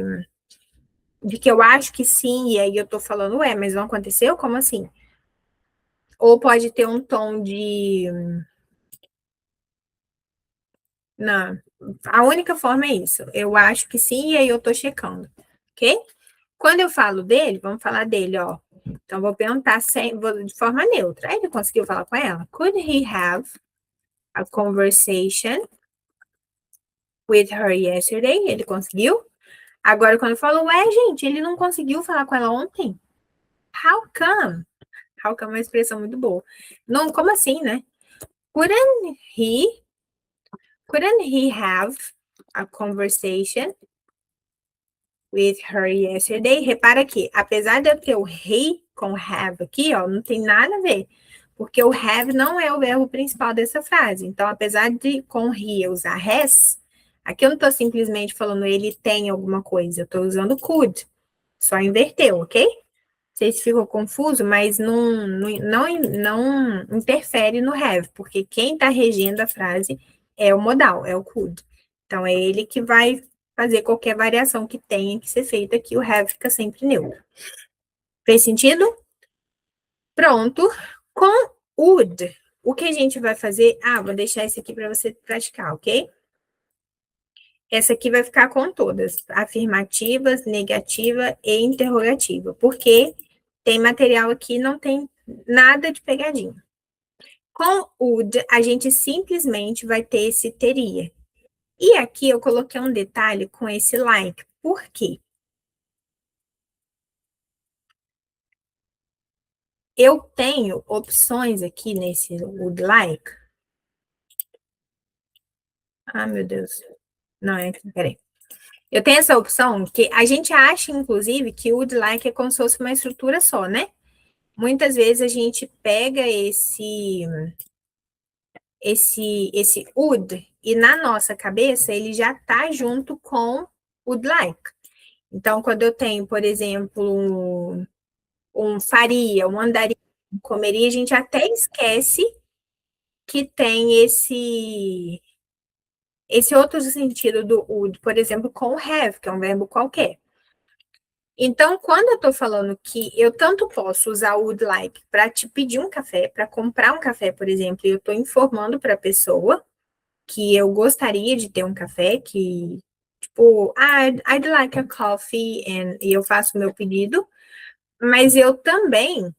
que eu acho que sim, e aí eu tô falando, mas não aconteceu? Como assim? Ou pode ter um tom de. Não, a única forma é isso. Eu acho que sim, e aí eu tô checando, ok? Quando eu falo dele, vamos falar dele, ó. Então, vou perguntar de forma neutra. Ele conseguiu falar com ela? Could he have a conversation with her yesterday? Ele conseguiu? Agora, quando eu falo, gente, ele não conseguiu falar com ela ontem? How come? How come é uma expressão muito boa. Não, como assim, né? Couldn't he, couldn't he have a conversation with her yesterday? Repara que, apesar de eu ter o he com have aqui, ó, não tem nada a ver. Porque o have não é o verbo principal dessa frase. Então, apesar de com he eu usar has, aqui eu não estou simplesmente falando ele tem alguma coisa. Eu estou usando could. Só inverteu, ok? Sei se ficou confuso, mas não interfere no have, porque quem está regendo a frase é o modal, é o could. Então, é ele que vai fazer qualquer variação que tenha que ser feita aqui, o have fica sempre neutro. Fez sentido? Pronto. Com would, o que a gente vai fazer? Vou deixar esse aqui para você praticar, ok? Essa aqui vai ficar com todas, afirmativas, negativa e interrogativa, porque tem material aqui, não tem nada de pegadinha. Com would, a gente simplesmente vai ter esse teria. E aqui eu coloquei um detalhe com esse like. Por quê? Eu tenho opções aqui nesse would like. Meu Deus. Não, peraí. Eu tenho essa opção que a gente acha, inclusive, que o would like é como se fosse uma estrutura só, né? Muitas vezes a gente pega esse would e na nossa cabeça ele já tá junto com would like. Então, quando eu tenho, por exemplo, um faria, um andaria, um comeria, a gente até esquece que tem esse outro sentido do would, por exemplo, com have, que é um verbo qualquer. Então, quando eu estou falando que eu tanto posso usar o would like para te pedir um café, para comprar um café, por exemplo, e eu estou informando para a pessoa que eu gostaria de ter um café, que, tipo, I'd like a coffee, e eu faço o meu pedido, mas eu também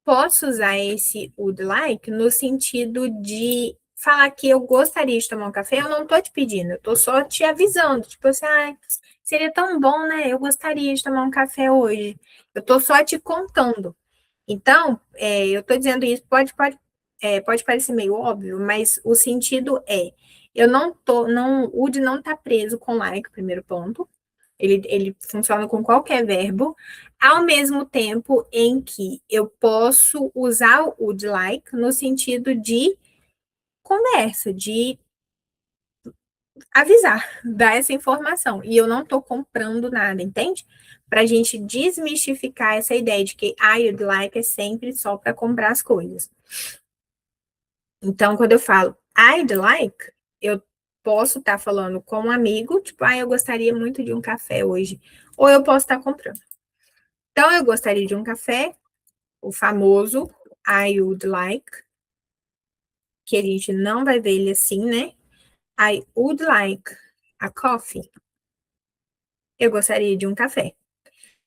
posso usar esse would like no sentido de falar que eu gostaria de tomar um café, eu não tô te pedindo, eu tô só te avisando, tipo assim, seria tão bom, né? Eu gostaria de tomar um café hoje. Eu tô só te contando. Então, eu tô dizendo isso, pode parecer meio óbvio, mas o sentido eu o would não tá preso com like, primeiro ponto. Ele funciona com qualquer verbo, ao mesmo tempo em que eu posso usar o would like no sentido de conversa, de avisar, dar essa informação. E eu não estou comprando nada, entende? Para a gente desmistificar essa ideia de que I'd like é sempre só para comprar as coisas. Então, quando eu falo I'd like, eu posso estar falando com um amigo, tipo, eu gostaria muito de um café hoje. Ou eu posso estar comprando. Então, eu gostaria de um café, o famoso I would like, que a gente não vai ver ele assim, né? I would like a coffee. Eu gostaria de um café.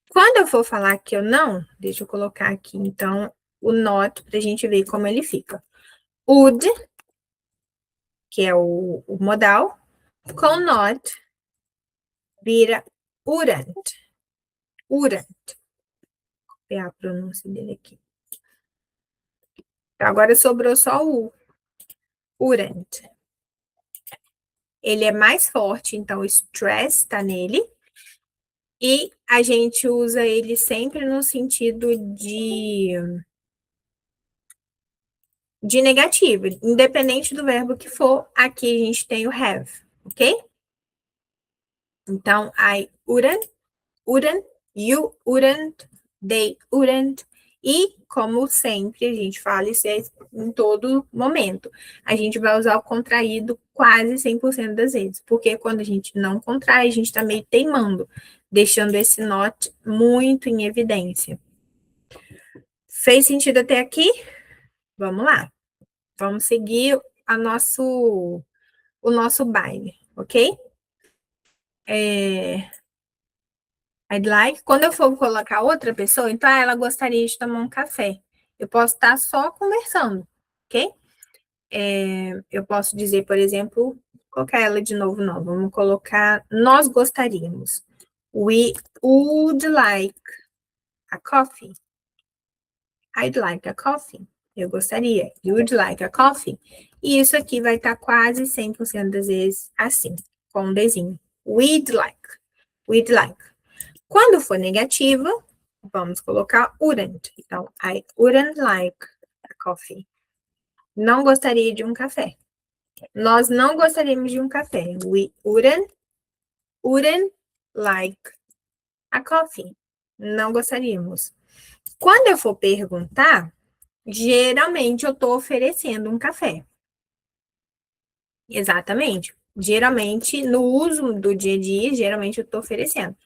Quando eu for falar que eu não, deixa eu colocar aqui, então, o not para a gente ver como ele fica. Would, que é o modal, com not, vira wouldn't. Wouldn't. Vou ver a pronúncia dele aqui. Agora sobrou só o wouldn't. Ele é mais forte, então o stress está nele. E a gente usa ele sempre no sentido de negativo, independente do verbo que for, aqui a gente tem o have, ok? Então, I wouldn't, you wouldn't, they wouldn't. E, como sempre, a gente fala isso em todo momento. A gente vai usar o contraído quase 100% das vezes, porque quando a gente não contrai, a gente está meio teimando, deixando esse not muito em evidência. Fez sentido até aqui? Vamos lá. Vamos seguir o nosso baile, ok? I'd like. Quando eu for colocar outra pessoa, então ela gostaria de tomar um café. Eu posso estar só conversando, ok? Eu posso dizer, por exemplo, colocar ela de novo, não. Vamos colocar, nós gostaríamos. We would like a coffee. I'd like a coffee. Eu gostaria. You would like a coffee. E isso aqui vai estar quase 100% das vezes assim, com um desenho. We'd like. We'd like. Quando for negativa, vamos colocar wouldn't. Então, I wouldn't like a coffee. Não gostaria de um café. Nós não gostaríamos de um café. We wouldn't like a coffee. Não gostaríamos. Quando eu for perguntar, geralmente eu estou oferecendo um café. Exatamente. Geralmente, no uso do dia a dia, geralmente eu estou oferecendo.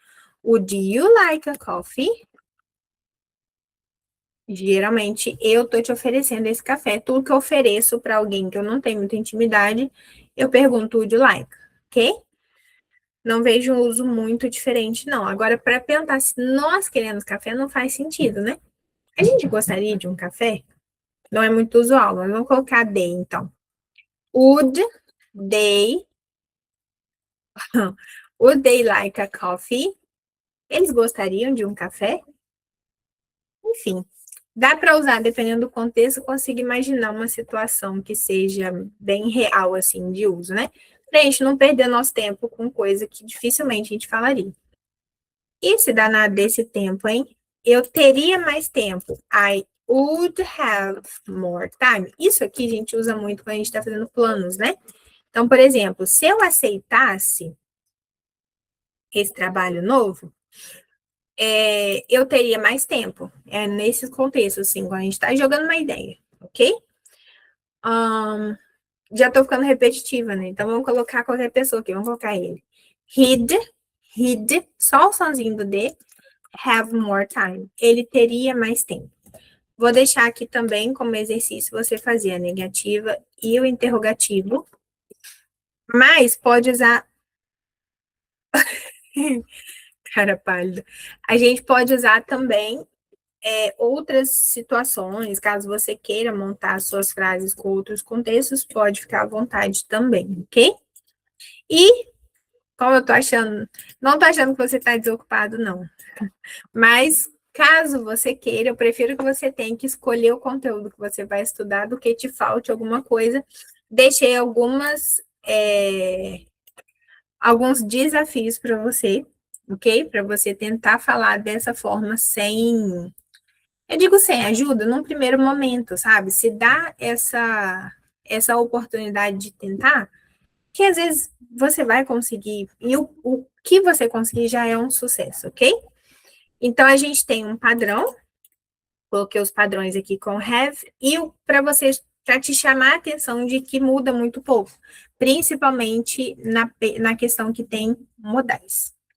Would you like a coffee? Geralmente, eu estou te oferecendo esse café. Tudo que eu ofereço para alguém que eu não tenho muita intimidade, eu pergunto, would you like? Ok? Não vejo um uso muito diferente, não. Agora, para perguntar se nós queremos café, não faz sentido, né? A gente gostaria de um café? Não é muito usual, mas vamos colocar they, então. Would they, would they like a coffee? Eles gostariam de um café? Enfim, dá para usar, dependendo do contexto, eu consigo imaginar uma situação que seja bem real, assim, de uso, né? Para a gente não perder nosso tempo com coisa que dificilmente a gente falaria. E se danado desse tempo, hein? Eu teria mais tempo. I would have more time. Isso aqui a gente usa muito quando a gente está fazendo planos, né? Então, por exemplo, se eu aceitasse esse trabalho novo, eu teria mais tempo. É nesse contexto, assim, quando a gente está jogando uma ideia, ok? Já estou ficando repetitiva, né? Então, vamos colocar qualquer pessoa aqui. Vamos colocar ele. He'd, só o sonzinho do D, have more time. Ele teria mais tempo. Vou deixar aqui também como exercício você fazer a negativa e o interrogativo. Mas pode usar... Cara pálido. A gente pode usar também outras situações, caso você queira montar suas frases com outros contextos, pode ficar à vontade também, ok? E, como eu tô achando, não tô achando que você tá desocupado, não. Mas, caso você queira, eu prefiro que você tenha que escolher o conteúdo que você vai estudar do que te falte alguma coisa. Deixei alguns desafios para você, ok? Para você tentar falar dessa forma sem... Eu digo sem ajuda, num primeiro momento, sabe? Se dá essa oportunidade de tentar, que às vezes você vai conseguir, e o que você conseguir já é um sucesso, ok? Então, a gente tem um padrão, coloquei os padrões aqui com have, e para vocês, para te chamar a atenção de que muda muito pouco, principalmente na questão que tem modais.